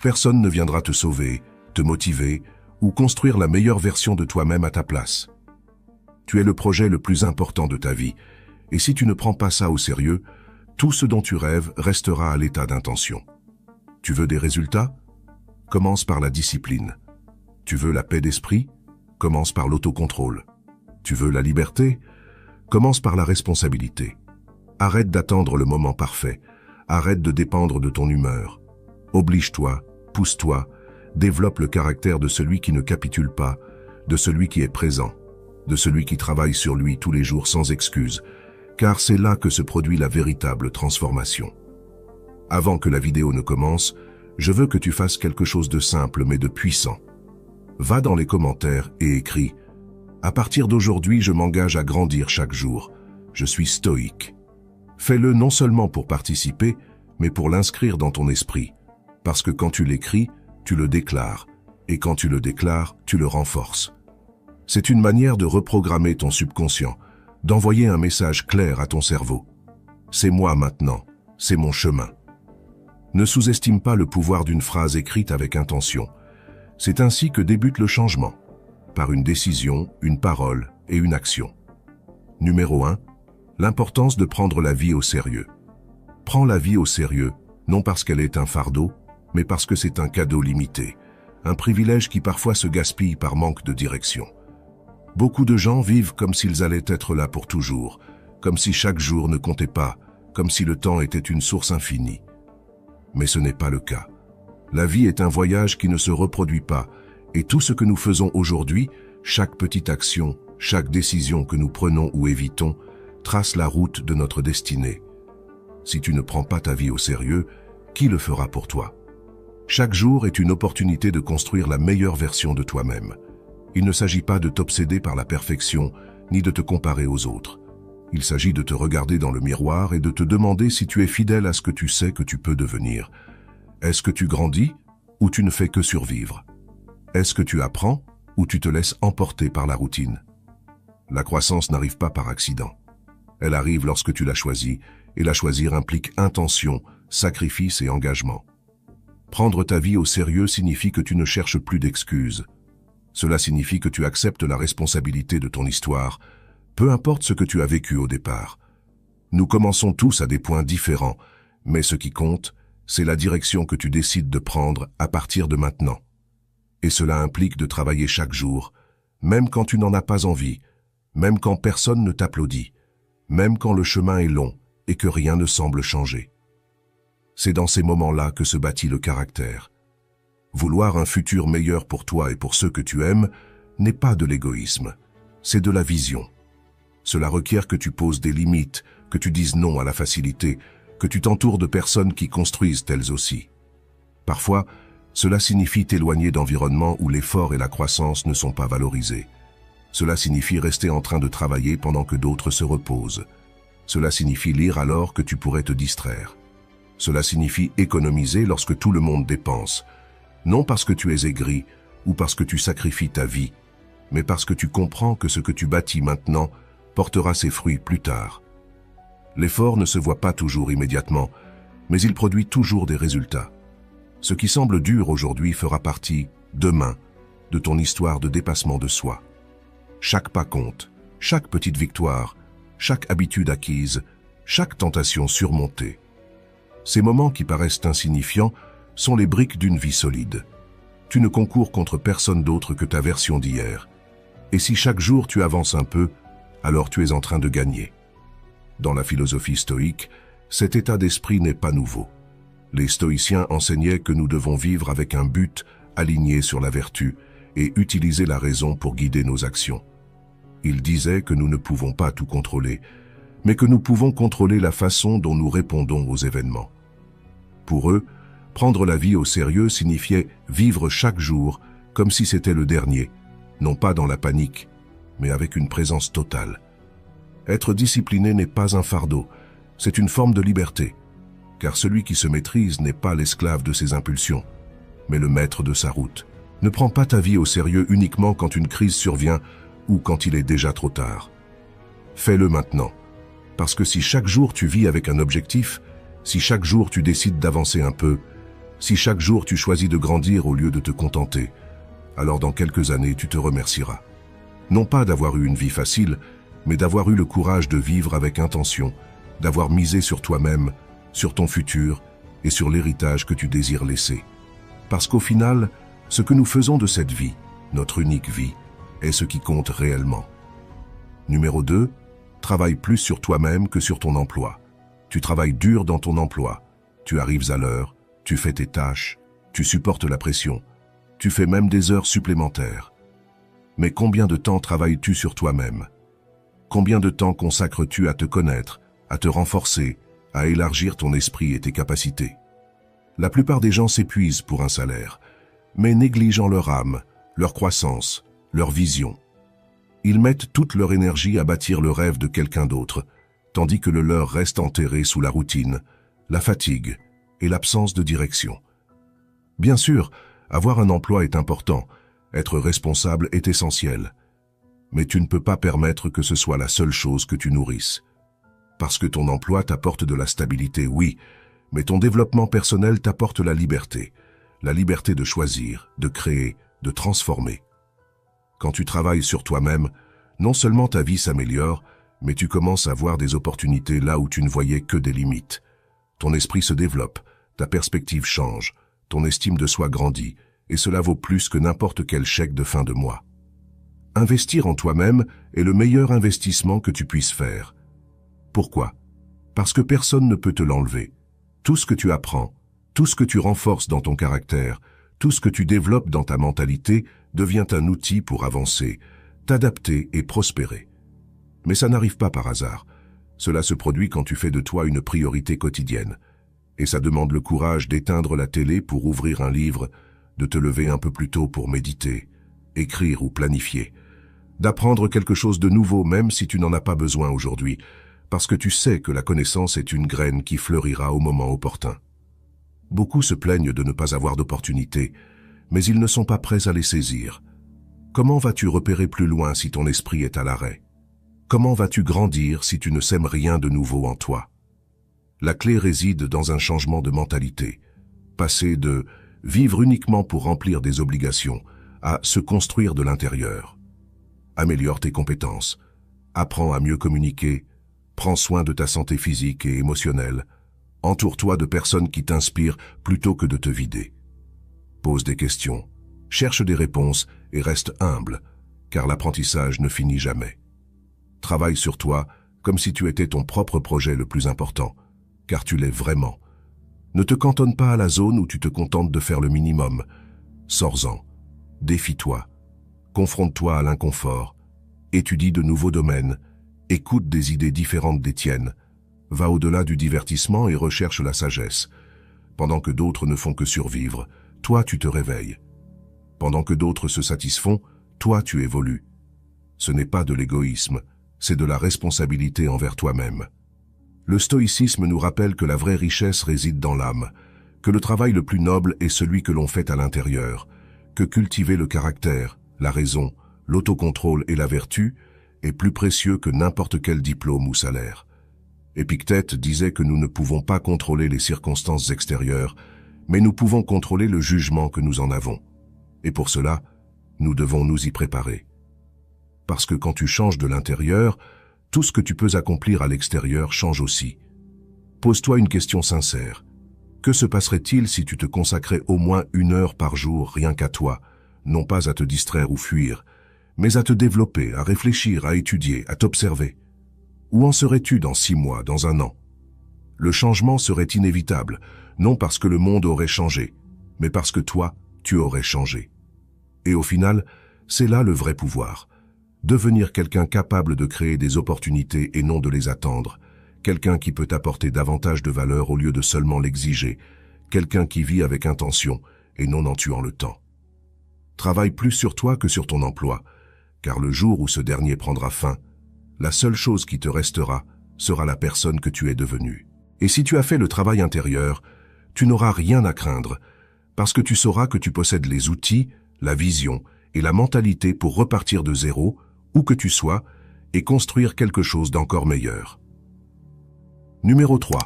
Personne ne viendra te sauver, te motiver ou construire la meilleure version de toi-même à ta place. Tu es le projet le plus important de ta vie, et si tu ne prends pas ça au sérieux, tout ce dont tu rêves restera à l'état d'intention. Tu veux des résultats? Commence par la discipline. Tu veux la paix d'esprit? Commence par l'autocontrôle. Tu veux la liberté? Commence par la responsabilité. Arrête d'attendre le moment parfait. Arrête de dépendre de ton humeur. Oblige-toi, pousse-toi, développe le caractère de celui qui ne capitule pas, de celui qui est présent, de celui qui travaille sur lui tous les jours sans excuse, car c'est là que se produit la véritable transformation. Avant que la vidéo ne commence, je veux que tu fasses quelque chose de simple mais de puissant. Va dans les commentaires et écris « À partir d'aujourd'hui, je m'engage à grandir chaque jour. Je suis stoïque ». Fais-le non seulement pour participer, mais pour l'inscrire dans ton esprit. Parce que quand tu l'écris, tu le déclares. Et quand tu le déclares, tu le renforces. C'est une manière de reprogrammer ton subconscient, d'envoyer un message clair à ton cerveau. C'est moi maintenant, c'est mon chemin. Ne sous-estime pas le pouvoir d'une phrase écrite avec intention. C'est ainsi que débute le changement, par une décision, une parole et une action. Numéro 1. L'importance de prendre la vie au sérieux. Prends la vie au sérieux, non parce qu'elle est un fardeau, mais parce que c'est un cadeau limité, un privilège qui parfois se gaspille par manque de direction. Beaucoup de gens vivent comme s'ils allaient être là pour toujours, comme si chaque jour ne comptait pas, comme si le temps était une source infinie. Mais ce n'est pas le cas. La vie est un voyage qui ne se reproduit pas, et tout ce que nous faisons aujourd'hui, chaque petite action, chaque décision que nous prenons ou évitons, trace la route de notre destinée. Si tu ne prends pas ta vie au sérieux, qui le fera pour toi? Chaque jour est une opportunité de construire la meilleure version de toi-même. Il ne s'agit pas de t'obséder par la perfection, ni de te comparer aux autres. Il s'agit de te regarder dans le miroir et de te demander si tu es fidèle à ce que tu sais que tu peux devenir. Est-ce que tu grandis ou tu ne fais que survivre? Est-ce que tu apprends ou tu te laisses emporter par la routine? La croissance n'arrive pas par accident. Elle arrive lorsque tu la choisis, et la choisir implique intention, sacrifice et engagement. Prendre ta vie au sérieux signifie que tu ne cherches plus d'excuses. Cela signifie que tu acceptes la responsabilité de ton histoire, peu importe ce que tu as vécu au départ. Nous commençons tous à des points différents, mais ce qui compte, c'est la direction que tu décides de prendre à partir de maintenant. Et cela implique de travailler chaque jour, même quand tu n'en as pas envie, même quand personne ne t'applaudit, même quand le chemin est long et que rien ne semble changer. C'est dans ces moments-là que se bâtit le caractère. Vouloir un futur meilleur pour toi et pour ceux que tu aimes n'est pas de l'égoïsme, c'est de la vision. Cela requiert que tu poses des limites, que tu dises non à la facilité, que tu t'entoures de personnes qui construisent elles aussi. Parfois, cela signifie t'éloigner d'environnements où l'effort et la croissance ne sont pas valorisés. Cela signifie rester en train de travailler pendant que d'autres se reposent. Cela signifie lire alors que tu pourrais te distraire. Cela signifie économiser lorsque tout le monde dépense, non parce que tu es aigri ou parce que tu sacrifies ta vie, mais parce que tu comprends que ce que tu bâtis maintenant portera ses fruits plus tard. L'effort ne se voit pas toujours immédiatement, mais il produit toujours des résultats. Ce qui semble dur aujourd'hui fera partie, demain, de ton histoire de dépassement de soi. Chaque pas compte, chaque petite victoire, chaque habitude acquise, chaque tentation surmontée. Ces moments qui paraissent insignifiants sont les briques d'une vie solide. Tu ne concours contre personne d'autre que ta version d'hier. Et si chaque jour tu avances un peu, alors tu es en train de gagner. Dans la philosophie stoïque, cet état d'esprit n'est pas nouveau. Les stoïciens enseignaient que nous devons vivre avec un but aligné sur la vertu et utiliser la raison pour guider nos actions. Ils disaient que nous ne pouvons pas tout contrôler, mais que nous pouvons contrôler la façon dont nous répondons aux événements. Pour eux, prendre la vie au sérieux signifiait vivre chaque jour comme si c'était le dernier, non pas dans la panique, mais avec une présence totale. Être discipliné n'est pas un fardeau, c'est une forme de liberté, car celui qui se maîtrise n'est pas l'esclave de ses impulsions, mais le maître de sa route. Ne prends pas ta vie au sérieux uniquement quand une crise survient ou quand il est déjà trop tard. Fais-le maintenant, parce que si chaque jour tu vis avec un objectif, si chaque jour tu décides d'avancer un peu, Si chaque jour tu choisis de grandir au lieu de te contenter, alors dans quelques années tu te remercieras. Non pas d'avoir eu une vie facile, mais d'avoir eu le courage de vivre avec intention, d'avoir misé sur toi-même, sur ton futur et sur l'héritage que tu désires laisser. Parce qu'au final, ce que nous faisons de cette vie, notre unique vie, est ce qui compte réellement. Numéro 2, travaille plus sur toi-même que sur ton emploi. Tu travailles dur dans ton emploi, tu arrives à l'heure, tu fais tes tâches, tu supportes la pression, tu fais même des heures supplémentaires. Mais combien de temps travailles-tu sur toi-même? Combien de temps consacres-tu à te connaître, à te renforcer, à élargir ton esprit et tes capacités? La plupart des gens s'épuisent pour un salaire, mais négligeant leur âme, leur croissance, leur vision. Ils mettent toute leur énergie à bâtir le rêve de quelqu'un d'autre, tandis que le leur reste enterré sous la routine, la fatigue et l'absence de direction. Bien sûr, avoir un emploi est important, être responsable est essentiel. Mais tu ne peux pas permettre que ce soit la seule chose que tu nourrisses. Parce que ton emploi t'apporte de la stabilité, oui, mais ton développement personnel t'apporte la liberté de choisir, de créer, de transformer. Quand tu travailles sur toi-même, non seulement ta vie s'améliore, mais tu commences à voir des opportunités là où tu ne voyais que des limites. Ton esprit se développe, ta perspective change, ton estime de soi grandit, et cela vaut plus que n'importe quel chèque de fin de mois. Investir en toi-même est le meilleur investissement que tu puisses faire. Pourquoi? Parce que personne ne peut te l'enlever. Tout ce que tu apprends, tout ce que tu renforces dans ton caractère, tout ce que tu développes dans ta mentalité devient un outil pour avancer, t'adapter et prospérer. Mais ça n'arrive pas par hasard. Cela se produit quand tu fais de toi une priorité quotidienne. Et ça demande le courage d'éteindre la télé pour ouvrir un livre, de te lever un peu plus tôt pour méditer, écrire ou planifier, d'apprendre quelque chose de nouveau même si tu n'en as pas besoin aujourd'hui, parce que tu sais que la connaissance est une graine qui fleurira au moment opportun. Beaucoup se plaignent de ne pas avoir d'opportunités, mais ils ne sont pas prêts à les saisir. Comment vas-tu repérer plus loin si ton esprit est à l'arrêt? Comment vas-tu grandir si tu ne sèmes rien de nouveau en toi? La clé réside dans un changement de mentalité. Passer de vivre uniquement pour remplir des obligations à se construire de l'intérieur. Améliore tes compétences. Apprends à mieux communiquer. Prends soin de ta santé physique et émotionnelle. Entoure-toi de personnes qui t'inspirent plutôt que de te vider. Pose des questions, cherche des réponses et reste humble, car l'apprentissage ne finit jamais. Travaille sur toi comme si tu étais ton propre projet le plus important, car tu l'es vraiment. Ne te cantonne pas à la zone où tu te contentes de faire le minimum. Sors-en, défie-toi, confronte-toi à l'inconfort, étudie de nouveaux domaines, écoute des idées différentes des tiennes, va au-delà du divertissement et recherche la sagesse. Pendant que d'autres ne font que survivre, toi tu te réveilles. Pendant que d'autres se satisfont, toi tu évolues. Ce n'est pas de l'égoïsme, c'est de la responsabilité envers toi-même. Le stoïcisme nous rappelle que la vraie richesse réside dans l'âme, que le travail le plus noble est celui que l'on fait à l'intérieur, que cultiver le caractère, la raison, l'autocontrôle et la vertu est plus précieux que n'importe quel diplôme ou salaire. Épictète disait que nous ne pouvons pas contrôler les circonstances extérieures, mais nous pouvons contrôler le jugement que nous en avons. Et pour cela, nous devons nous y préparer. Parce que quand tu changes de l'intérieur, tout ce que tu peux accomplir à l'extérieur change aussi. Pose-toi une question sincère. Que se passerait-il si tu te consacrais au moins 1 heure par jour rien qu'à toi, non pas à te distraire ou fuir, mais à te développer, à réfléchir, à étudier, à t'observer? Où en serais-tu dans 6 mois, dans 1 an? Le changement serait inévitable, non parce que le monde aurait changé, mais parce que toi, tu aurais changé. Et au final, c'est là le vrai pouvoir. Devenir quelqu'un capable de créer des opportunités et non de les attendre, quelqu'un qui peut apporter davantage de valeur au lieu de seulement l'exiger, quelqu'un qui vit avec intention et non en tuant le temps. Travaille plus sur toi que sur ton emploi, car le jour où ce dernier prendra fin, la seule chose qui te restera sera la personne que tu es devenue. Et si tu as fait le travail intérieur, tu n'auras rien à craindre, parce que tu sauras que tu possèdes les outils, la vision et la mentalité pour repartir de zéro, où que tu sois, et construire quelque chose d'encore meilleur. Numéro 3.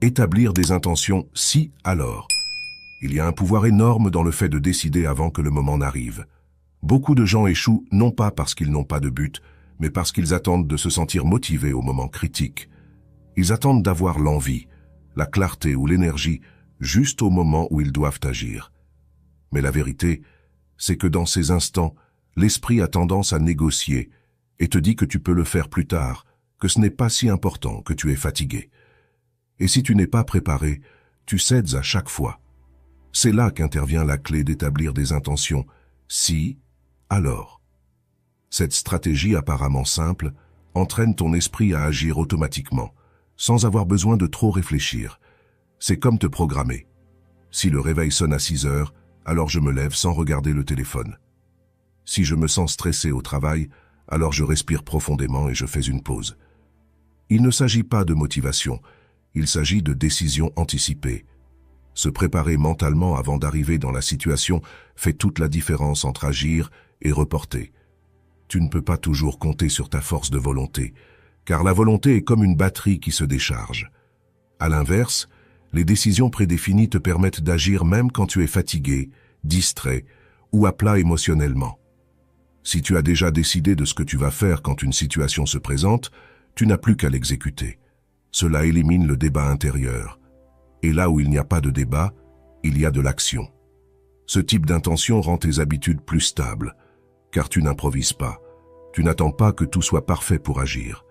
Établir des intentions si alors. Il y a un pouvoir énorme dans le fait de décider avant que le moment n'arrive. Beaucoup de gens échouent non pas parce qu'ils n'ont pas de but, mais parce qu'ils attendent de se sentir motivés au moment critique. Ils attendent d'avoir l'envie, la clarté ou l'énergie juste au moment où ils doivent agir. Mais la vérité, c'est que dans ces instants, l'esprit a tendance à négocier et te dit que tu peux le faire plus tard, que ce n'est pas si important, que tu es fatigué. Et si tu n'es pas préparé, tu cèdes à chaque fois. C'est là qu'intervient la clé d'établir des intentions. Si, alors. Cette stratégie apparemment simple entraîne ton esprit à agir automatiquement, sans avoir besoin de trop réfléchir. C'est comme te programmer. Si le réveil sonne à 6 heures, alors je me lève sans regarder le téléphone. Si je me sens stressé au travail, alors je respire profondément et je fais une pause. Il ne s'agit pas de motivation, il s'agit de décision anticipée. Se préparer mentalement avant d'arriver dans la situation fait toute la différence entre agir et reporter. Tu ne peux pas toujours compter sur ta force de volonté, car la volonté est comme une batterie qui se décharge. À l'inverse, les décisions prédéfinies te permettent d'agir même quand tu es fatigué, distrait ou à plat émotionnellement. Si tu as déjà décidé de ce que tu vas faire quand une situation se présente, tu n'as plus qu'à l'exécuter. Cela élimine le débat intérieur. Et là où il n'y a pas de débat, il y a de l'action. Ce type d'intention rend tes habitudes plus stables, car tu n'improvises pas. Tu n'attends pas que tout soit parfait pour agir.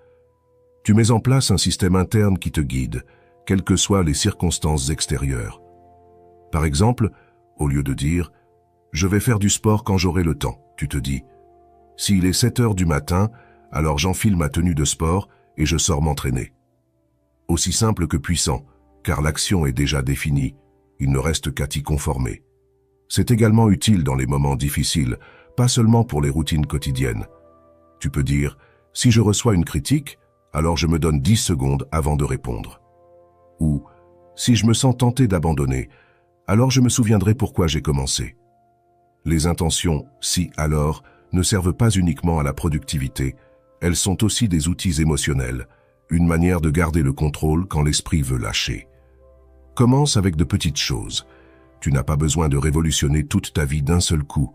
Tu mets en place un système interne qui te guide, quelles que soient les circonstances extérieures. Par exemple, au lieu de dire « je vais faire du sport quand j'aurai le temps », tu te dis « s'il est 7 heures du matin, alors j'enfile ma tenue de sport et je sors m'entraîner ». Aussi simple que puissant, car l'action est déjà définie, il ne reste qu'à t'y conformer. C'est également utile dans les moments difficiles, pas seulement pour les routines quotidiennes. Tu peux dire « si je reçois une critique, alors je me donne 10 secondes avant de répondre ». Ou « si je me sens tenté d'abandonner, alors je me souviendrai pourquoi j'ai commencé ». Les intentions « si, alors » ne servent pas uniquement à la productivité, elles sont aussi des outils émotionnels, une manière de garder le contrôle quand l'esprit veut lâcher. Commence avec de petites choses. Tu n'as pas besoin de révolutionner toute ta vie d'un seul coup.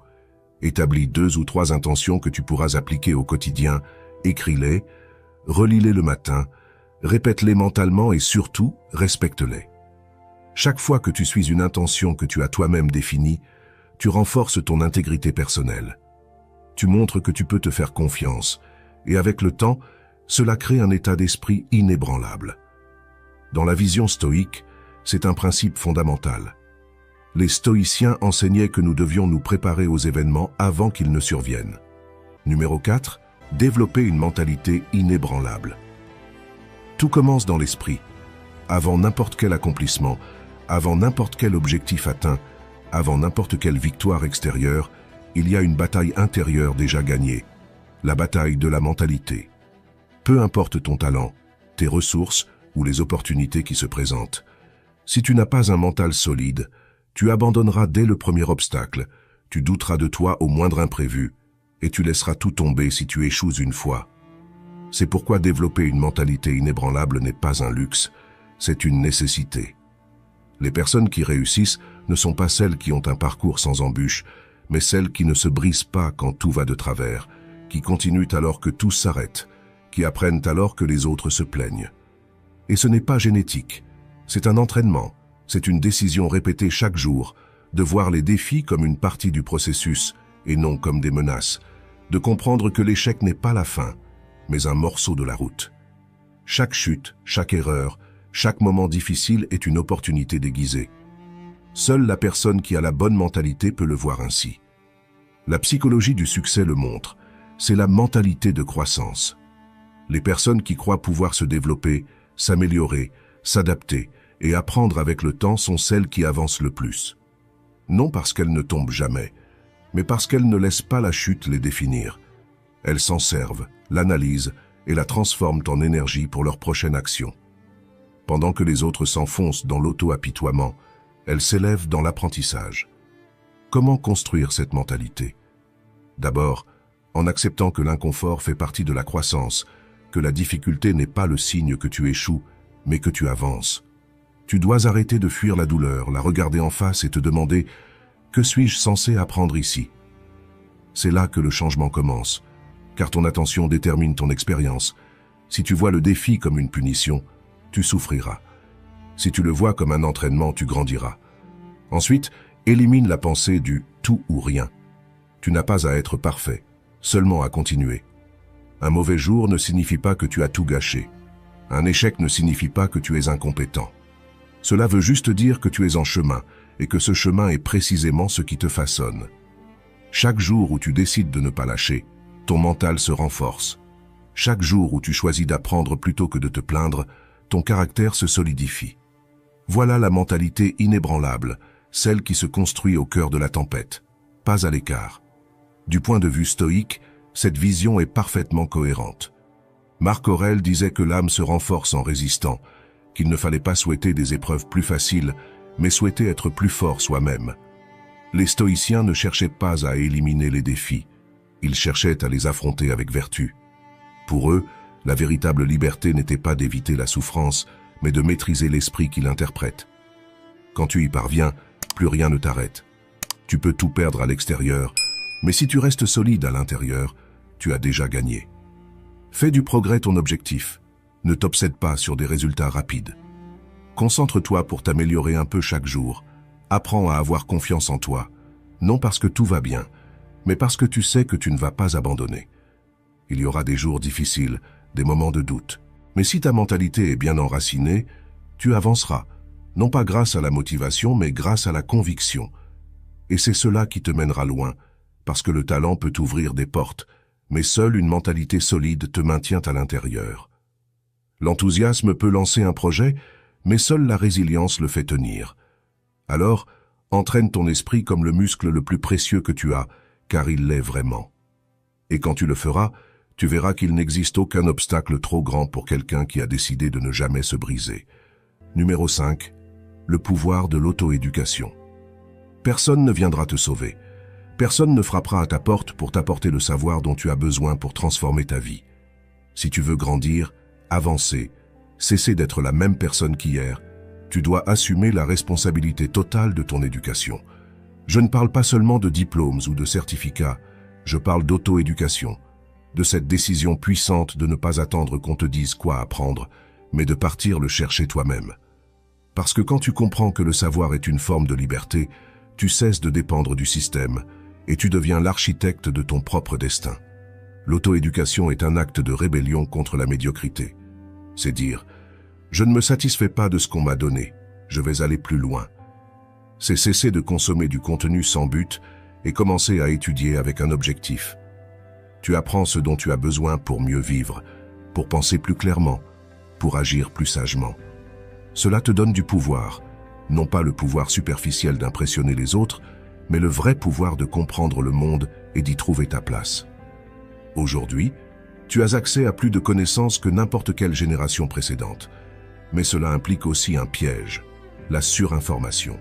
Établis 2 ou 3 intentions que tu pourras appliquer au quotidien, écris-les, relis-les le matin, répète-les mentalement et surtout, respecte-les. Chaque fois que tu suis une intention que tu as toi-même définie, tu renforces ton intégrité personnelle. Tu montres que tu peux te faire confiance, et avec le temps, cela crée un état d'esprit inébranlable. Dans la vision stoïque, c'est un principe fondamental. Les stoïciens enseignaient que nous devions nous préparer aux événements avant qu'ils ne surviennent. Numéro 4, développer une mentalité inébranlable. Tout commence dans l'esprit. Avant n'importe quel accomplissement, avant n'importe quel objectif atteint, avant n'importe quelle victoire extérieure, il y a une bataille intérieure déjà gagnée, la bataille de la mentalité. Peu importe ton talent, tes ressources ou les opportunités qui se présentent. Si tu n'as pas un mental solide, tu abandonneras dès le premier obstacle, tu douteras de toi au moindre imprévu, et tu laisseras tout tomber si tu échoues une fois. C'est pourquoi développer une mentalité inébranlable n'est pas un luxe, c'est une nécessité. Les personnes qui réussissent ne sont pas celles qui ont un parcours sans embûches, mais celles qui ne se brisent pas quand tout va de travers, qui continuent alors que tout s'arrête, qui apprennent alors que les autres se plaignent. Et ce n'est pas génétique, c'est un entraînement, c'est une décision répétée chaque jour, de voir les défis comme une partie du processus et non comme des menaces, de comprendre que l'échec n'est pas la fin, mais un morceau de la route. Chaque chute, chaque erreur, chaque moment difficile est une opportunité déguisée. Seule la personne qui a la bonne mentalité peut le voir ainsi. La psychologie du succès le montre, c'est la mentalité de croissance. Les personnes qui croient pouvoir se développer, s'améliorer, s'adapter et apprendre avec le temps sont celles qui avancent le plus. Non parce qu'elles ne tombent jamais, mais parce qu'elles ne laissent pas la chute les définir. Elles s'en servent, l'analysent et la transforment en énergie pour leur prochaine action. Pendant que les autres s'enfoncent dans l'auto-apitoiement, elles s'élèvent dans l'apprentissage. Comment construire cette mentalité? D'abord, en acceptant que l'inconfort fait partie de la croissance, que la difficulté n'est pas le signe que tu échoues, mais que tu avances. Tu dois arrêter de fuir la douleur, la regarder en face et te demander « Que suis-je censé apprendre ici ?» C'est là que le changement commence, car ton attention détermine ton expérience. Si tu vois le défi comme une punition, tu souffriras. Si tu le vois comme un entraînement, tu grandiras. Ensuite, élimine la pensée du « tout ou rien ». Tu n'as pas à être parfait, seulement à continuer. Un mauvais jour ne signifie pas que tu as tout gâché. Un échec ne signifie pas que tu es incompétent. Cela veut juste dire que tu es en chemin et que ce chemin est précisément ce qui te façonne. Chaque jour où tu décides de ne pas lâcher, ton mental se renforce. Chaque jour où tu choisis d'apprendre plutôt que de te plaindre, ton caractère se solidifie. Voilà la mentalité inébranlable, celle qui se construit au cœur de la tempête, pas à l'écart. Du point de vue stoïque, cette vision est parfaitement cohérente. Marc Aurèle disait que l'âme se renforce en résistant, qu'il ne fallait pas souhaiter des épreuves plus faciles, mais souhaiter être plus fort soi-même. Les stoïciens ne cherchaient pas à éliminer les défis, ils cherchaient à les affronter avec vertu. Pour eux, la véritable liberté n'était pas d'éviter la souffrance, mais de maîtriser l'esprit qui l'interprète. Quand tu y parviens, plus rien ne t'arrête. Tu peux tout perdre à l'extérieur, mais si tu restes solide à l'intérieur, tu as déjà gagné. Fais du progrès ton objectif. Ne t'obsède pas sur des résultats rapides. Concentre-toi pour t'améliorer un peu chaque jour. Apprends à avoir confiance en toi, non parce que tout va bien, mais parce que tu sais que tu ne vas pas abandonner. Il y aura des jours difficiles, des moments de doute. Mais si ta mentalité est bien enracinée, tu avanceras, non pas grâce à la motivation, mais grâce à la conviction. Et c'est cela qui te mènera loin, parce que le talent peut ouvrir des portes, mais seule une mentalité solide te maintient à l'intérieur. L'enthousiasme peut lancer un projet, mais seule la résilience le fait tenir. Alors, entraîne ton esprit comme le muscle le plus précieux que tu as, car il l'est vraiment. Et quand tu le feras, tu verras qu'il n'existe aucun obstacle trop grand pour quelqu'un qui a décidé de ne jamais se briser. Numéro 5. Le pouvoir de l'auto-éducation. Personne ne viendra te sauver. Personne ne frappera à ta porte pour t'apporter le savoir dont tu as besoin pour transformer ta vie. Si tu veux grandir, avancer, cesser d'être la même personne qu'hier, tu dois assumer la responsabilité totale de ton éducation. Je ne parle pas seulement de diplômes ou de certificats, je parle d'auto-éducation, de cette décision puissante de ne pas attendre qu'on te dise quoi apprendre, mais de partir le chercher toi-même. Parce que quand tu comprends que le savoir est une forme de liberté, tu cesses de dépendre du système et tu deviens l'architecte de ton propre destin. L'auto-éducation est un acte de rébellion contre la médiocrité. C'est dire « Je ne me satisfais pas de ce qu'on m'a donné, je vais aller plus loin ». C'est cesser de consommer du contenu sans but et commencer à étudier avec un objectif. Tu apprends ce dont tu as besoin pour mieux vivre, pour penser plus clairement, pour agir plus sagement. Cela te donne du pouvoir, non pas le pouvoir superficiel d'impressionner les autres, mais le vrai pouvoir de comprendre le monde et d'y trouver ta place. Aujourd'hui, tu as accès à plus de connaissances que n'importe quelle génération précédente. Mais cela implique aussi un piège, la surinformation.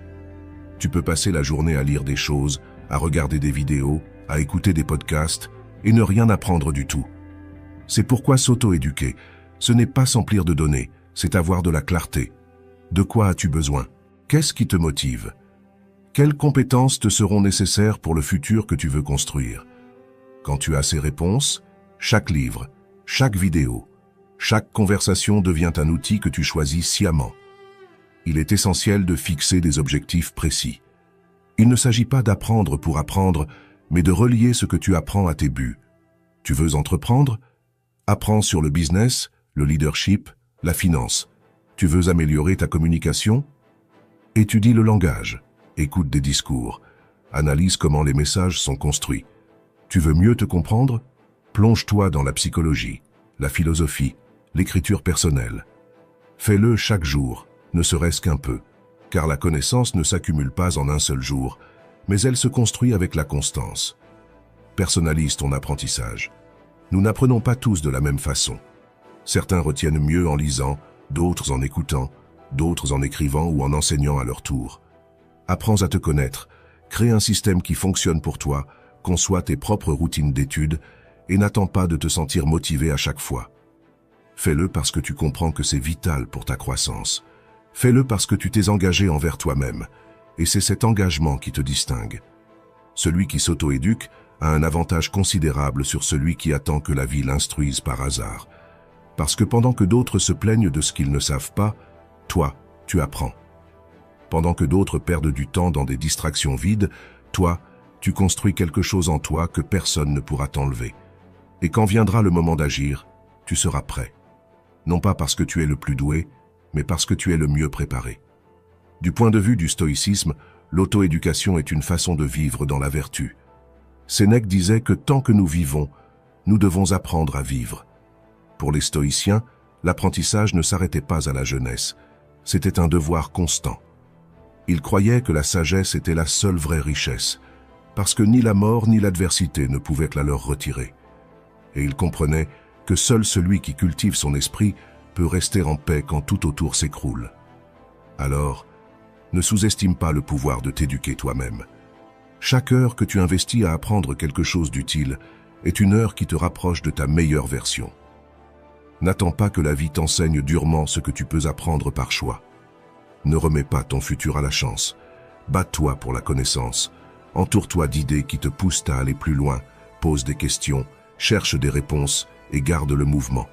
Tu peux passer la journée à lire des choses, à regarder des vidéos, à écouter des podcasts et ne rien apprendre du tout. C'est pourquoi s'auto-éduquer, ce n'est pas s'emplir de données, c'est avoir de la clarté. De quoi as-tu besoin? Qu'est-ce qui te motive? Quelles compétences te seront nécessaires pour le futur que tu veux construire? Quand tu as ces réponses, chaque livre, chaque vidéo, chaque conversation devient un outil que tu choisis sciemment. Il est essentiel de fixer des objectifs précis. Il ne s'agit pas d'apprendre pour apprendre, mais de relier ce que tu apprends à tes buts. Tu veux entreprendre? Apprends sur le business, le leadership, la finance. Tu veux améliorer ta communication? Étudie le langage, écoute des discours, analyse comment les messages sont construits. Tu veux mieux te comprendre? Plonge-toi dans la psychologie, la philosophie, l'écriture personnelle. Fais-le chaque jour, ne serait-ce qu'un peu, car la connaissance ne s'accumule pas en un seul jour, mais elle se construit avec la constance. Personnalise ton apprentissage. Nous n'apprenons pas tous de la même façon. Certains retiennent mieux en lisant, d'autres en écoutant, d'autres en écrivant ou en enseignant à leur tour. Apprends à te connaître, crée un système qui fonctionne pour toi, conçois tes propres routines d'études et n'attends pas de te sentir motivé à chaque fois. Fais-le parce que tu comprends que c'est vital pour ta croissance. Fais-le parce que tu t'es engagé envers toi-même, et c'est cet engagement qui te distingue. Celui qui s'auto-éduque a un avantage considérable sur celui qui attend que la vie l'instruise par hasard. Parce que pendant que d'autres se plaignent de ce qu'ils ne savent pas, toi, tu apprends. Pendant que d'autres perdent du temps dans des distractions vides, toi, tu construis quelque chose en toi que personne ne pourra t'enlever. Et quand viendra le moment d'agir, tu seras prêt. Non pas parce que tu es le plus doué, mais parce que tu es le mieux préparé. Du point de vue du stoïcisme, l'auto-éducation est une façon de vivre dans la vertu. Sénèque disait que tant que nous vivons, nous devons apprendre à vivre. Pour les stoïciens, l'apprentissage ne s'arrêtait pas à la jeunesse, c'était un devoir constant. Ils croyaient que la sagesse était la seule vraie richesse, parce que ni la mort ni l'adversité ne pouvaient la leur retirer. Et ils comprenaient que seul celui qui cultive son esprit peut rester en paix quand tout autour s'écroule. Alors, ne sous-estime pas le pouvoir de t'éduquer toi-même. Chaque heure que tu investis à apprendre quelque chose d'utile est une heure qui te rapproche de ta meilleure version. N'attends pas que la vie t'enseigne durement ce que tu peux apprendre par choix. Ne remets pas ton futur à la chance. Bats-toi pour la connaissance. Entoure-toi d'idées qui te poussent à aller plus loin. Pose des questions, cherche des réponses et garde le mouvement.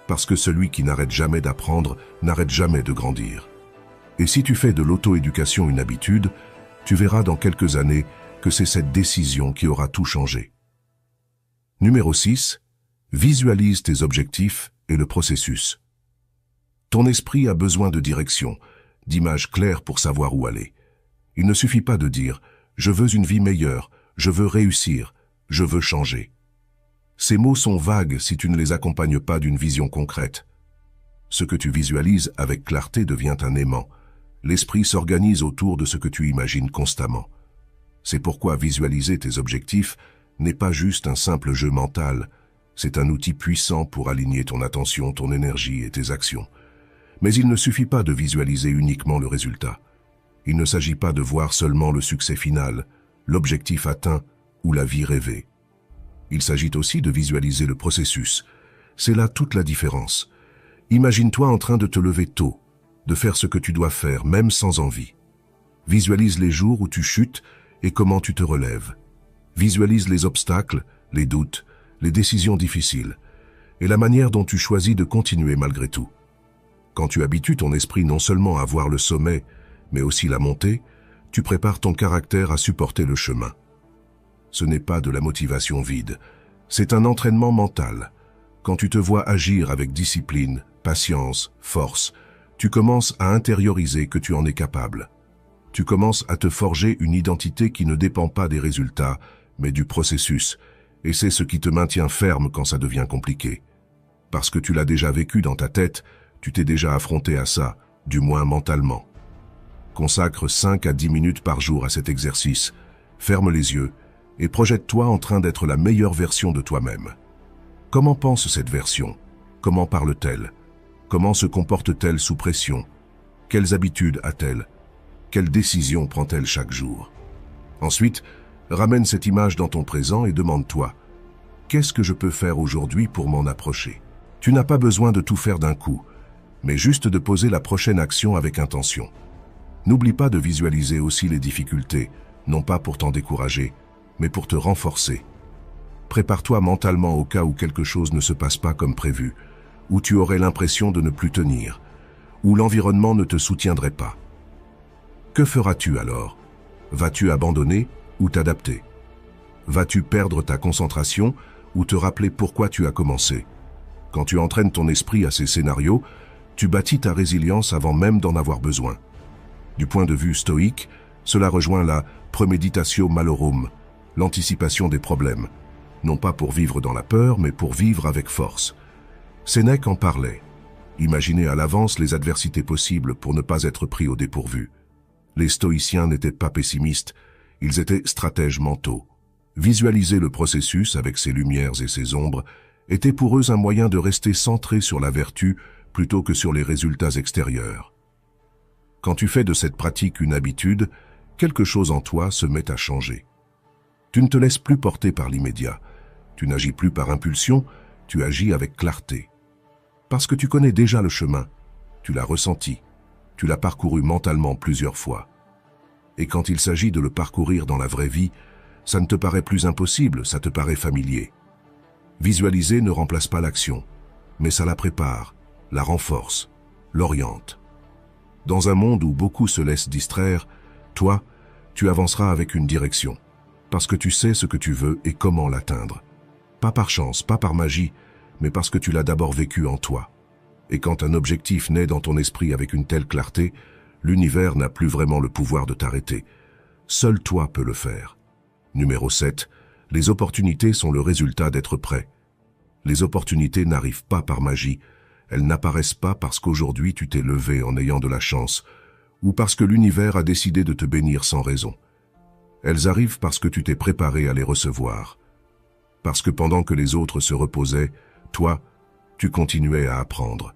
Parce que celui qui n'arrête jamais d'apprendre n'arrête jamais de grandir. Et si tu fais de l'auto-éducation une habitude, tu verras dans quelques années que c'est cette décision qui aura tout changé. Numéro 6. Visualise tes objectifs et le processus. Ton esprit a besoin de direction, d'images claires pour savoir où aller. Il ne suffit pas de dire « je veux une vie meilleure, je veux réussir, je veux changer ». Ces mots sont vagues si tu ne les accompagnes pas d'une vision concrète. Ce que tu visualises avec clarté devient un aimant. L'esprit s'organise autour de ce que tu imagines constamment. C'est pourquoi visualiser tes objectifs n'est pas juste un simple jeu mental, c'est un outil puissant pour aligner ton attention, ton énergie et tes actions. Mais il ne suffit pas de visualiser uniquement le résultat. Il ne s'agit pas de voir seulement le succès final, l'objectif atteint ou la vie rêvée. Il s'agit aussi de visualiser le processus. C'est là toute la différence. Imagine-toi en train de te lever tôt, de faire ce que tu dois faire, même sans envie. Visualise les jours où tu chutes et comment tu te relèves. Visualise les obstacles, les doutes, les décisions difficiles, et la manière dont tu choisis de continuer malgré tout. Quand tu habitues ton esprit non seulement à voir le sommet, mais aussi la montée, tu prépares ton caractère à supporter le chemin. Ce n'est pas de la motivation vide, c'est un entraînement mental. Quand tu te vois agir avec discipline, patience, force, tu commences à intérioriser que tu en es capable. Tu commences à te forger une identité qui ne dépend pas des résultats, mais du processus, et c'est ce qui te maintient ferme quand ça devient compliqué. Parce que tu l'as déjà vécu dans ta tête, tu t'es déjà affronté à ça, du moins mentalement. Consacre 5 à 10 minutes par jour à cet exercice, ferme les yeux, et projette-toi en train d'être la meilleure version de toi-même. Comment pense cette version? Comment parle-t-elle? Comment se comporte-t-elle sous pression? Quelles habitudes a-t-elle? Quelles décisions prend-elle chaque jour? Ensuite, ramène cette image dans ton présent et demande-toi « Qu'est-ce que je peux faire aujourd'hui pour m'en approcher ?» Tu n'as pas besoin de tout faire d'un coup, mais juste de poser la prochaine action avec intention. N'oublie pas de visualiser aussi les difficultés, non pas pour t'en décourager, mais pour te renforcer. Prépare-toi mentalement au cas où quelque chose ne se passe pas comme prévu, où tu aurais l'impression de ne plus tenir, où l'environnement ne te soutiendrait pas. Que feras-tu alors? Vas-tu abandonner ou t'adapter? Vas-tu perdre ta concentration ou te rappeler pourquoi tu as commencé? Quand tu entraînes ton esprit à ces scénarios, tu bâtis ta résilience avant même d'en avoir besoin. Du point de vue stoïque, cela rejoint la premeditatio malorum, l'anticipation des problèmes, non pas pour vivre dans la peur, mais pour vivre avec force. Sénèque en parlait. Imaginez à l'avance les adversités possibles pour ne pas être pris au dépourvu. Les stoïciens n'étaient pas pessimistes, ils étaient stratèges mentaux. Visualiser le processus avec ses lumières et ses ombres était pour eux un moyen de rester centré sur la vertu plutôt que sur les résultats extérieurs. Quand tu fais de cette pratique une habitude, quelque chose en toi se met à changer. Tu ne te laisses plus porter par l'immédiat, tu n'agis plus par impulsion, tu agis avec clarté. Parce que tu connais déjà le chemin, tu l'as ressenti, tu l'as parcouru mentalement plusieurs fois. Et quand il s'agit de le parcourir dans la vraie vie, ça ne te paraît plus impossible, ça te paraît familier. Visualiser ne remplace pas l'action, mais ça la prépare, la renforce, l'oriente. Dans un monde où beaucoup se laissent distraire, toi, tu avanceras avec une direction, parce que tu sais ce que tu veux et comment l'atteindre. Pas par chance, pas par magie, mais parce que tu l'as d'abord vécu en toi. Et quand un objectif naît dans ton esprit avec une telle clarté, l'univers n'a plus vraiment le pouvoir de t'arrêter. Seul toi peux le faire. Numéro 7. Les opportunités sont le résultat d'être prêt. Les opportunités n'arrivent pas par magie, elles n'apparaissent pas parce qu'aujourd'hui tu t'es levé en ayant de la chance, ou parce que l'univers a décidé de te bénir sans raison. Elles arrivent parce que tu t'es préparé à les recevoir. Parce que pendant que les autres se reposaient, toi, tu continuais à apprendre.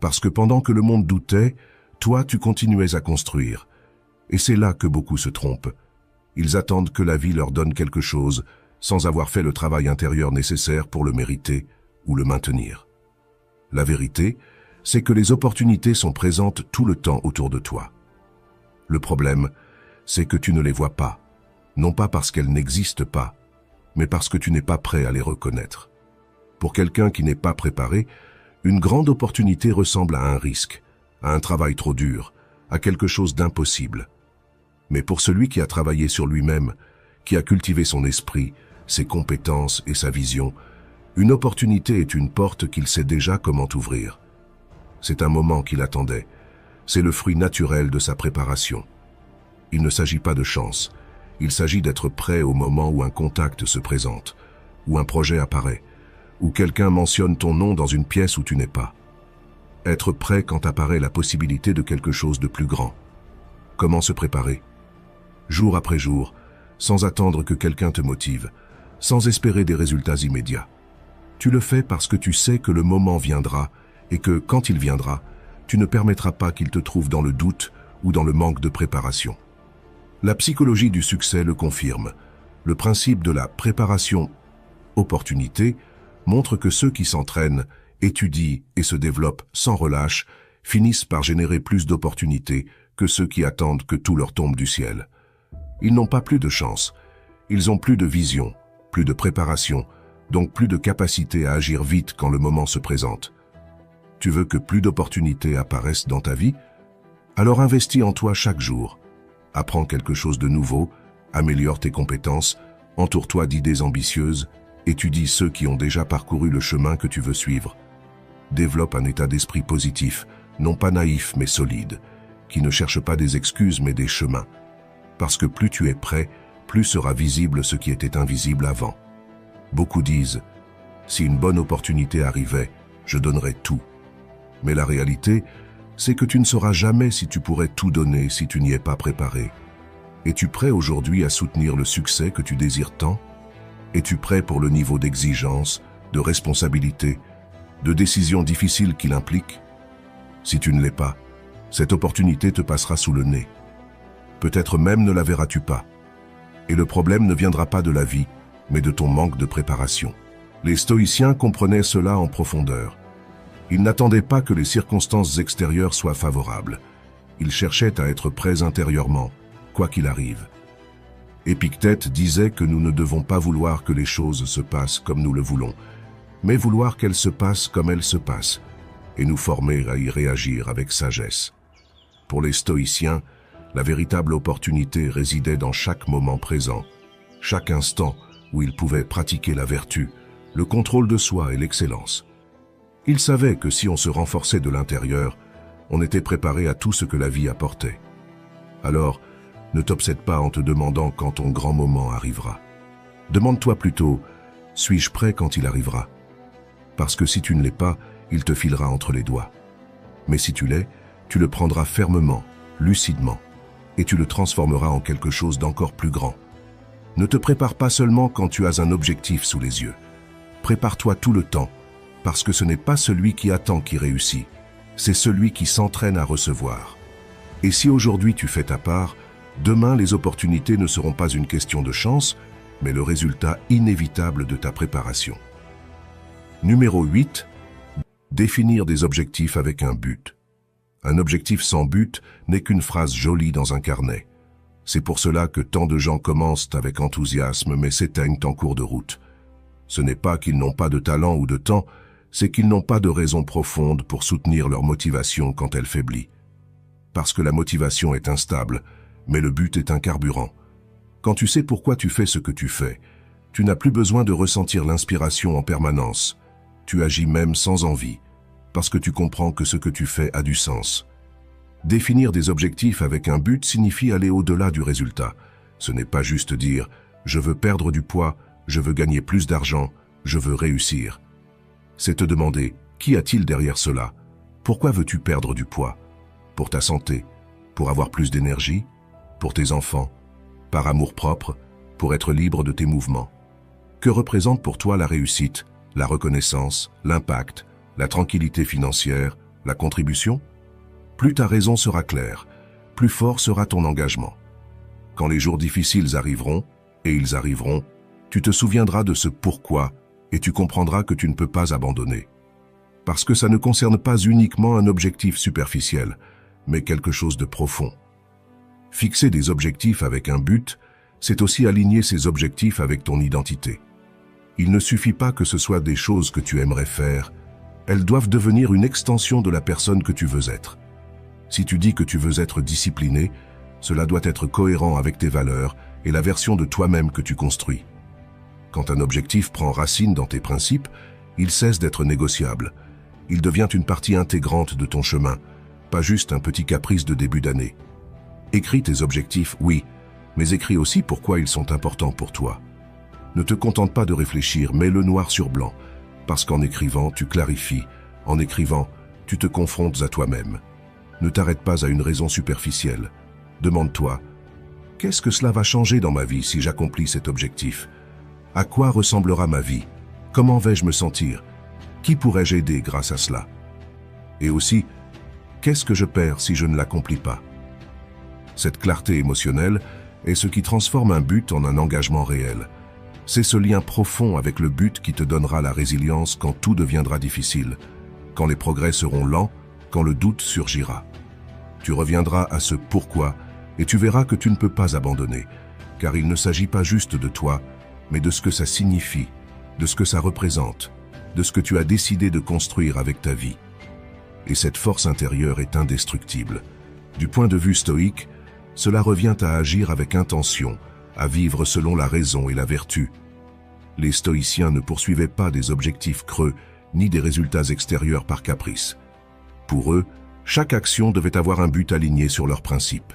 Parce que pendant que le monde doutait, toi, tu continuais à construire. Et c'est là que beaucoup se trompent. Ils attendent que la vie leur donne quelque chose, sans avoir fait le travail intérieur nécessaire pour le mériter ou le maintenir. La vérité, c'est que les opportunités sont présentes tout le temps autour de toi. Le problème, c'est que tu ne les vois pas, non pas parce qu'elles n'existent pas, mais parce que tu n'es pas prêt à les reconnaître. Pour quelqu'un qui n'est pas préparé, une grande opportunité ressemble à un risque, à un travail trop dur, à quelque chose d'impossible. Mais pour celui qui a travaillé sur lui-même, qui a cultivé son esprit, ses compétences et sa vision, une opportunité est une porte qu'il sait déjà comment ouvrir. C'est un moment qu'il attendait. C'est le fruit naturel de sa préparation. Il ne s'agit pas de chance. Il s'agit d'être prêt au moment où un contact se présente, où un projet apparaît, où quelqu'un mentionne ton nom dans une pièce où tu n'es pas. Être prêt quand apparaît la possibilité de quelque chose de plus grand. Comment se préparer? Jour après jour, sans attendre que quelqu'un te motive, sans espérer des résultats immédiats. Tu le fais parce que tu sais que le moment viendra et que, quand il viendra, tu ne permettras pas qu'il te trouve dans le doute ou dans le manque de préparation. La psychologie du succès le confirme. Le principe de la préparation-opportunité montre que ceux qui s'entraînent, étudient et se développent sans relâche finissent par générer plus d'opportunités que ceux qui attendent que tout leur tombe du ciel. Ils n'ont pas plus de chance, ils ont plus de vision, plus de préparation, donc plus de capacité à agir vite quand le moment se présente. Tu veux que plus d'opportunités apparaissent dans ta vie? Alors investis en toi chaque jour. Apprends quelque chose de nouveau, améliore tes compétences, entoure-toi d'idées ambitieuses, étudie ceux qui ont déjà parcouru le chemin que tu veux suivre. Développe un état d'esprit positif, non pas naïf mais solide, qui ne cherche pas des excuses mais des chemins. Parce que plus tu es prêt, plus sera visible ce qui était invisible avant. Beaucoup disent, si une bonne opportunité arrivait, je donnerais tout. Mais la réalité, c'est que tu ne sauras jamais si tu pourrais tout donner si tu n'y es pas préparé. Es-tu prêt aujourd'hui à soutenir le succès que tu désires tant? Es-tu prêt pour le niveau d'exigence, de responsabilité, de décision difficile qu'il implique? Si tu ne l'es pas, cette opportunité te passera sous le nez. Peut-être même ne la verras-tu pas. Et le problème ne viendra pas de la vie, mais de ton manque de préparation. Les stoïciens comprenaient cela en profondeur. Ils n'attendaient pas que les circonstances extérieures soient favorables. Ils cherchaient à être prêts intérieurement, quoi qu'il arrive. Épictète disait que nous ne devons pas vouloir que les choses se passent comme nous le voulons, mais vouloir qu'elles se passent comme elles se passent, et nous former à y réagir avec sagesse. Pour les stoïciens, la véritable opportunité résidait dans chaque moment présent, chaque instant où ils pouvaient pratiquer la vertu, le contrôle de soi et l'excellence. Ils savaient que si on se renforçait de l'intérieur, on était préparé à tout ce que la vie apportait. Alors, ne t'obsède pas en te demandant quand ton grand moment arrivera. Demande-toi plutôt, suis-je prêt quand il arrivera? Parce que si tu ne l'es pas, il te filera entre les doigts. Mais si tu l'es, tu le prendras fermement, lucidement, et tu le transformeras en quelque chose d'encore plus grand. Ne te prépare pas seulement quand tu as un objectif sous les yeux. Prépare-toi tout le temps, parce que ce n'est pas celui qui attend qui réussit, c'est celui qui s'entraîne à recevoir. Et si aujourd'hui tu fais ta part, demain les opportunités ne seront pas une question de chance, mais le résultat inévitable de ta préparation. Numéro 8. Définir des objectifs avec un but. Un objectif sans but n'est qu'une phrase jolie dans un carnet. C'est pour cela que tant de gens commencent avec enthousiasme mais s'éteignent en cours de route. Ce n'est pas qu'ils n'ont pas de talent ou de temps, c'est qu'ils n'ont pas de raison profonde pour soutenir leur motivation quand elle faiblit. Parce que la motivation est instable, mais le but est un carburant. Quand tu sais pourquoi tu fais ce que tu fais, tu n'as plus besoin de ressentir l'inspiration en permanence. Tu agis même sans envie, parce que tu comprends que ce que tu fais a du sens. Définir des objectifs avec un but signifie aller au-delà du résultat. Ce n'est pas juste dire « je veux perdre du poids, je veux gagner plus d'argent, je veux réussir ». C'est te demander « qu'y a-t-il derrière cela ? Pourquoi veux-tu perdre du poids ? Pour ta santé, pour avoir plus d'énergie, pour tes enfants, par amour-propre, pour être libre de tes mouvements. Que représente pour toi la réussite, la reconnaissance, l'impact, la tranquillité financière, la contribution ? Plus ta raison sera claire, plus fort sera ton engagement. Quand les jours difficiles arriveront, et ils arriveront, tu te souviendras de ce pourquoi et tu comprendras que tu ne peux pas abandonner. Parce que ça ne concerne pas uniquement un objectif superficiel, mais quelque chose de profond. Fixer des objectifs avec un but, c'est aussi aligner ces objectifs avec ton identité. Il ne suffit pas que ce soit des choses que tu aimerais faire, elles doivent devenir une extension de la personne que tu veux être. Si tu dis que tu veux être discipliné, cela doit être cohérent avec tes valeurs et la version de toi-même que tu construis. Quand un objectif prend racine dans tes principes, il cesse d'être négociable. Il devient une partie intégrante de ton chemin, pas juste un petit caprice de début d'année. Écris tes objectifs, oui, mais écris aussi pourquoi ils sont importants pour toi. Ne te contente pas de réfléchir, mets-le noir sur blanc, parce qu'en écrivant, tu clarifies, en écrivant, tu te confrontes à toi-même. Ne t'arrête pas à une raison superficielle. Demande-toi, qu'est-ce que cela va changer dans ma vie si j'accomplis cet objectif ? À quoi ressemblera ma vie ? Comment vais-je me sentir ? Qui pourrais-je aider grâce à cela ? Et aussi, qu'est-ce que je perds si je ne l'accomplis pas ? Cette clarté émotionnelle est ce qui transforme un but en un engagement réel. C'est ce lien profond avec le but qui te donnera la résilience quand tout deviendra difficile, quand les progrès seront lents, quand le doute surgira. Tu reviendras à ce pourquoi et tu verras que tu ne peux pas abandonner, car il ne s'agit pas juste de toi, mais de ce que ça signifie, de ce que ça représente, de ce que tu as décidé de construire avec ta vie. Et cette force intérieure est indestructible. Du point de vue stoïque, cela revient à agir avec intention, à vivre selon la raison et la vertu. Les stoïciens ne poursuivaient pas des objectifs creux, ni des résultats extérieurs par caprice. Pour eux, chaque action devait avoir un but aligné sur leurs principes.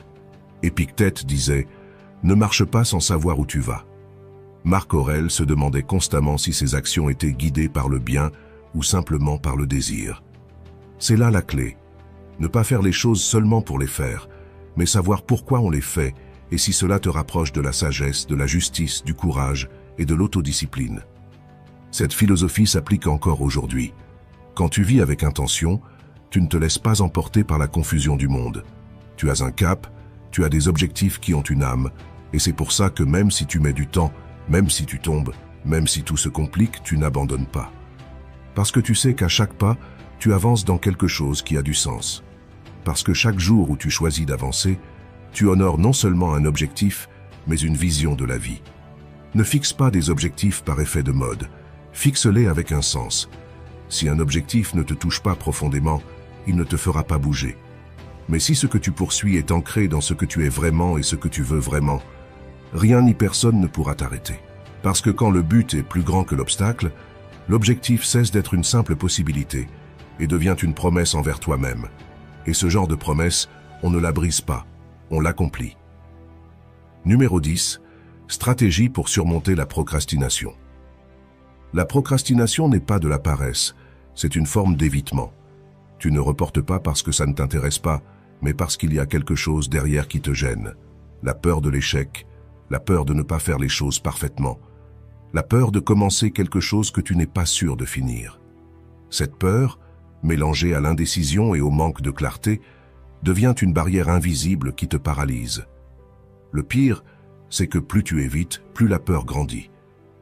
Épictète disait « Ne marche pas sans savoir où tu vas ». Marc Aurèle se demandait constamment si ses actions étaient guidées par le bien ou simplement par le désir. C'est là la clé. Ne pas faire les choses seulement pour les faire, mais savoir pourquoi on les fait et si cela te rapproche de la sagesse, de la justice, du courage et de l'autodiscipline. Cette philosophie s'applique encore aujourd'hui. Quand tu vis avec intention, tu ne te laisses pas emporter par la confusion du monde. Tu as un cap, tu as des objectifs qui ont une âme, et c'est pour ça que même si tu mets du temps, même si tu tombes, même si tout se complique, tu n'abandonnes pas. Parce que tu sais qu'à chaque pas, tu avances dans quelque chose qui a du sens. Parce que chaque jour où tu choisis d'avancer, tu honores non seulement un objectif, mais une vision de la vie. Ne fixe pas des objectifs par effet de mode, fixe-les avec un sens. Si un objectif ne te touche pas profondément, il ne te fera pas bouger. Mais si ce que tu poursuis est ancré dans ce que tu es vraiment et ce que tu veux vraiment, rien ni personne ne pourra t'arrêter. Parce que quand le but est plus grand que l'obstacle, l'objectif cesse d'être une simple possibilité et devient une promesse envers toi-même. Et ce genre de promesse, on ne la brise pas, on l'accomplit. Numéro 10. Stratégie pour surmonter la procrastination. La procrastination n'est pas de la paresse, c'est une forme d'évitement. Tu ne reportes pas parce que ça ne t'intéresse pas, mais parce qu'il y a quelque chose derrière qui te gêne. La peur de l'échec, la peur de ne pas faire les choses parfaitement, la peur de commencer quelque chose que tu n'es pas sûr de finir. Cette peur, mélangée à l'indécision et au manque de clarté, devient une barrière invisible qui te paralyse. Le pire, c'est que plus tu évites, plus la peur grandit.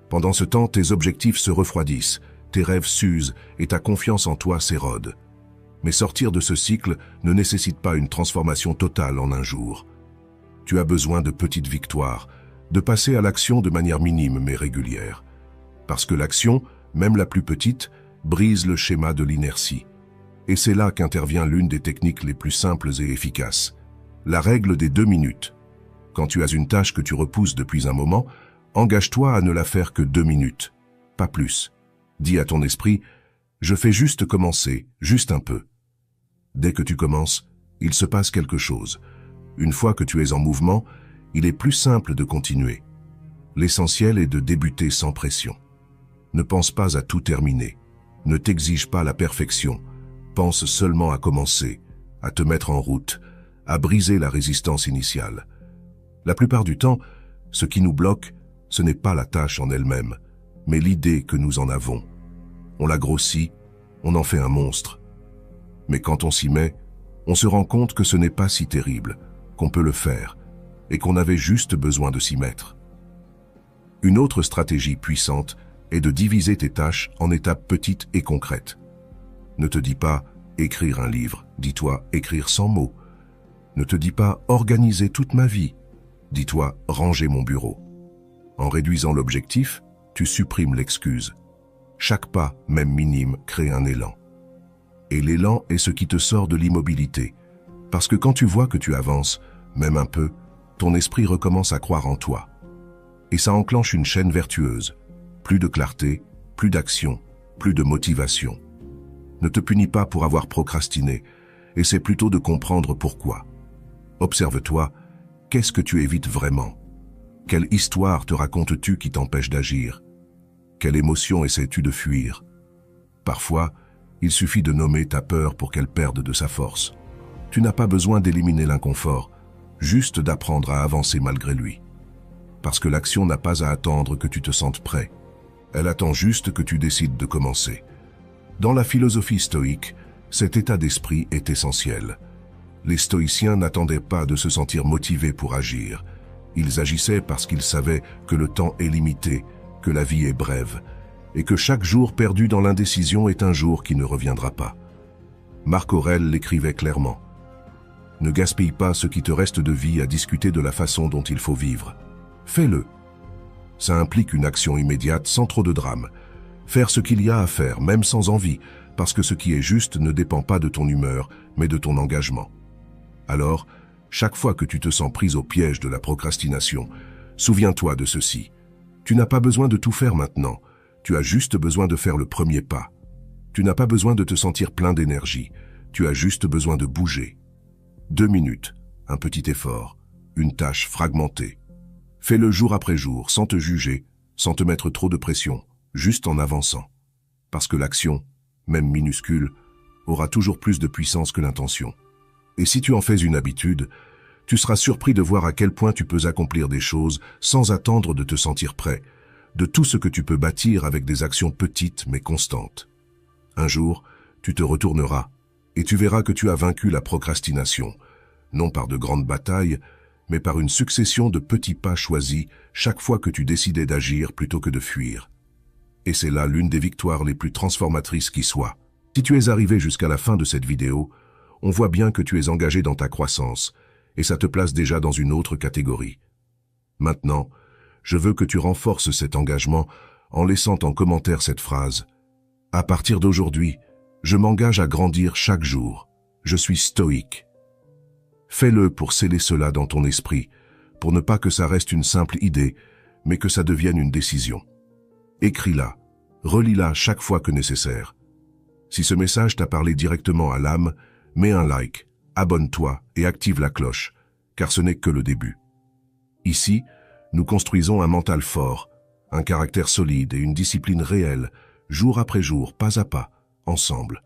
Pendant ce temps, tes objectifs se refroidissent, tes rêves s'usent et ta confiance en toi s'érode. Mais sortir de ce cycle ne nécessite pas une transformation totale en un jour. Tu as besoin de petites victoires, de passer à l'action de manière minime mais régulière. Parce que l'action, même la plus petite, brise le schéma de l'inertie. Et c'est là qu'intervient l'une des techniques les plus simples et efficaces. La règle des 2 minutes. Quand tu as une tâche que tu repousses depuis un moment, engage-toi à ne la faire que 2 minutes, pas plus. Dis à ton esprit, je fais juste commencer, juste un peu. Dès que tu commences, il se passe quelque chose. Une fois que tu es en mouvement, il est plus simple de continuer. L'essentiel est de débuter sans pression. Ne pense pas à tout terminer. Ne t'exige pas la perfection. Pense seulement à commencer, à te mettre en route, à briser la résistance initiale. La plupart du temps, ce qui nous bloque, ce n'est pas la tâche en elle-même, mais l'idée que nous en avons. On la grossit, on en fait un monstre. Mais quand on s'y met, on se rend compte que ce n'est pas si terrible, qu'on peut le faire, et qu'on avait juste besoin de s'y mettre. Une autre stratégie puissante est de diviser tes tâches en étapes petites et concrètes. Ne te dis pas « écrire un livre », dis-toi « écrire 100 mots ». Ne te dis pas « organiser toute ma vie », dis-toi « ranger mon bureau ». En réduisant l'objectif, tu supprimes l'excuse. Chaque pas, même minime, crée un élan. Et l'élan est ce qui te sort de l'immobilité. Parce que quand tu vois que tu avances, même un peu, ton esprit recommence à croire en toi. Et ça enclenche une chaîne vertueuse. Plus de clarté, plus d'action, plus de motivation. Ne te punis pas pour avoir procrastiné, essaie plutôt de comprendre pourquoi. Observe-toi, qu'est-ce que tu évites vraiment? Quelle histoire te racontes-tu qui t'empêche d'agir? Quelle émotion essaies-tu de fuir? Parfois, il suffit de nommer ta peur pour qu'elle perde de sa force. Tu n'as pas besoin d'éliminer l'inconfort, juste d'apprendre à avancer malgré lui. Parce que l'action n'a pas à attendre que tu te sentes prêt. Elle attend juste que tu décides de commencer. Dans la philosophie stoïque, cet état d'esprit est essentiel. Les stoïciens n'attendaient pas de se sentir motivés pour agir. Ils agissaient parce qu'ils savaient que le temps est limité, que la vie est brève, et que chaque jour perdu dans l'indécision est un jour qui ne reviendra pas. Marc Aurèle l'écrivait clairement. Ne gaspille pas ce qui te reste de vie à discuter de la façon dont il faut vivre. Fais-le. Ça implique une action immédiate sans trop de drame. Faire ce qu'il y a à faire, même sans envie, parce que ce qui est juste ne dépend pas de ton humeur, mais de ton engagement. Alors, chaque fois que tu te sens prise au piège de la procrastination, souviens-toi de ceci. Tu n'as pas besoin de tout faire maintenant, tu as juste besoin de faire le premier pas. Tu n'as pas besoin de te sentir plein d'énergie, tu as juste besoin de bouger. 2 minutes, un petit effort, une tâche fragmentée. Fais-le jour après jour, sans te juger, sans te mettre trop de pression, juste en avançant. Parce que l'action, même minuscule, aura toujours plus de puissance que l'intention. Et si tu en fais une habitude, tu seras surpris de voir à quel point tu peux accomplir des choses sans attendre de te sentir prêt, de tout ce que tu peux bâtir avec des actions petites mais constantes. Un jour, tu te retourneras et tu verras que tu as vaincu la procrastination, non par de grandes batailles, mais par une succession de petits pas choisis chaque fois que tu décidais d'agir plutôt que de fuir. Et c'est là l'une des victoires les plus transformatrices qui soit. Si tu es arrivé jusqu'à la fin de cette vidéo, on voit bien que tu es engagé dans ta croissance, et ça te place déjà dans une autre catégorie. Maintenant, je veux que tu renforces cet engagement en laissant en commentaire cette phrase. À partir d'aujourd'hui, je m'engage à grandir chaque jour. Je suis stoïque. Fais-le pour sceller cela dans ton esprit, pour ne pas que ça reste une simple idée, mais que ça devienne une décision. Écris-la, relis-la chaque fois que nécessaire. Si ce message t'a parlé directement à l'âme, mets un like, abonne-toi et active la cloche, car ce n'est que le début. Ici, nous construisons un mental fort, un caractère solide et une discipline réelle, jour après jour, pas à pas, ensemble.